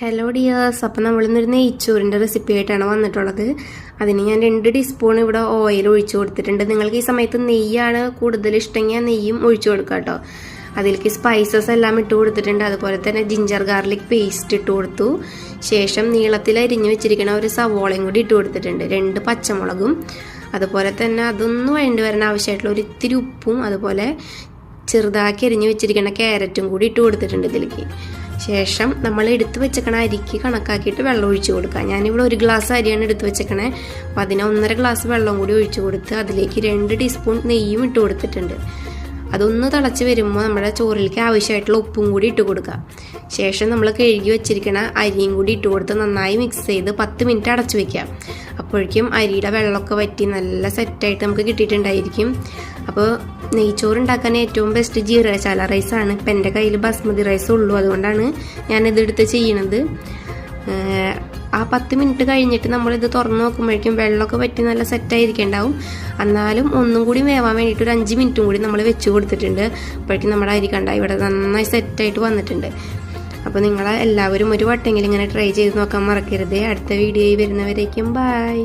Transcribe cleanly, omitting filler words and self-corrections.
Hello dears, അപ്പം നമ്മളിന്നൊരു നെയ്ച്ചോറിൻ്റെ recipe ആയിട്ടാണ് വന്നിട്ടുള്ളത്. അതിന് ഞാൻ 2 ടീസ്പൂൺ ഇവിടെ ഓയിൽ ഒഴിച്ചു കൊടുത്തിട്ടുണ്ട്. നിങ്ങൾക്ക് ഈ സമയത്ത് നെയ്യാണ് കൂടുതൽ ഇഷ്ടമെങ്കിൽ നെയ്യും ഒഴിച്ചു കൊടുക്കുക കേട്ടോ. അതിലേക്ക് സ്പൈസസ് എല്ലാം ഇട്ട് കൊടുത്തിട്ടുണ്ട്. അതുപോലെ തന്നെ ജിഞ്ചർ ഗാർലിക് പേസ്റ്റ് ഇട്ട് കൊടുത്തു. ശേഷം നീളത്തിൽ അരിഞ്ഞു വെച്ചിരിക്കുന്ന ഒരു സവോളയും കൂടി ഇട്ട് കൊടുത്തിട്ടുണ്ട്. 2 പച്ചമുളകും അതുപോലെ തന്നെ അതൊന്ന് വേണ്ടി വരാൻ ആവശ്യമായിട്ടുള്ള ഒരു ഇത്തിരി ഉപ്പും അതുപോലെ ചെറുതാക്കി അരിഞ്ഞു വെച്ചിരിക്കുന്ന ക്യാരറ്റും കൂടി ഇട്ട് കൊടുത്തിട്ടുണ്ട് ഇതിലേക്ക്. ശേഷം നമ്മൾ എടുത്ത് വെച്ചേക്കണ അരിക്ക് കണക്കാക്കിയിട്ട് വെള്ളം ഒഴിച്ചു കൊടുക്കുക. ഞാനിവിടെ 1 ഗ്ലാസ് അരിയാണ് എടുത്ത് വെച്ചേക്കണേ. അപ്പോൾ അതിന് 1.5 ഗ്ലാസ് വെള്ളം കൂടി ഒഴിച്ചു കൊടുത്ത് അതിലേക്ക് 2 ടീസ്പൂൺ നെയ്യും ഇട്ട് കൊടുത്തിട്ടുണ്ട്. അതൊന്ന് തിളച്ച് വരുമ്പോൾ നമ്മുടെ ചോറിലേക്ക് ആവശ്യമായിട്ടുള്ള ഉപ്പും കൂടി ഇട്ട് കൊടുക്കുക. ശേഷം നമ്മൾ കഴുകി വെച്ചിരിക്കുന്ന അരിയും കൂടി ഇട്ട് കൊടുത്ത് നന്നായി മിക്സ് ചെയ്ത് 10 മിനിറ്റ് അടച്ചു വയ്ക്കുക. അപ്പോഴേക്കും അരിയുടെ വെള്ളമൊക്കെ വറ്റി നല്ല സെറ്റായിട്ട് നമുക്ക് കിട്ടിയിട്ടുണ്ടായിരിക്കും. അപ്പോൾ നെയ്ച്ചോറ് ഉണ്ടാക്കാൻ ഏറ്റവും ബെസ്റ്റ് ജീരകശാല റൈസാണ്. ഇപ്പം എൻ്റെ കയ്യിൽ ബസ്മതി റൈസ് ഉള്ളൂ, അതുകൊണ്ടാണ് ഞാനിതെടുത്ത് ചെയ്യണത്. ആ 10 മിനിറ്റ് കഴിഞ്ഞിട്ട് നമ്മളിത് തുറന്ന് നോക്കുമ്പോഴേക്കും വെള്ളമൊക്കെ വറ്റി നല്ല സെറ്റായിരിക്കുന്നുണ്ടാവും. എന്നാലും ഒന്നും കൂടി വേവാൻ വേണ്ടിയിട്ട് ഒരു 5 മിനിറ്റും കൂടി നമ്മൾ വെച്ച് കൊടുത്തിട്ടുണ്ട്. അപ്പോഴേക്കും നമ്മുടെ അരി കണ്ട ഇവിടെ നന്നായി സെറ്റായിട്ട് വന്നിട്ടുണ്ട്. അപ്പോൾ നിങ്ങളെല്ലാവരും ഒരു വട്ടെങ്കിലും ഇങ്ങനെ ട്രൈ ചെയ്ത് നോക്കാൻ മറക്കരുത്. അടുത്ത വീഡിയോയിൽ വരുന്നവരേക്കും ബൈ.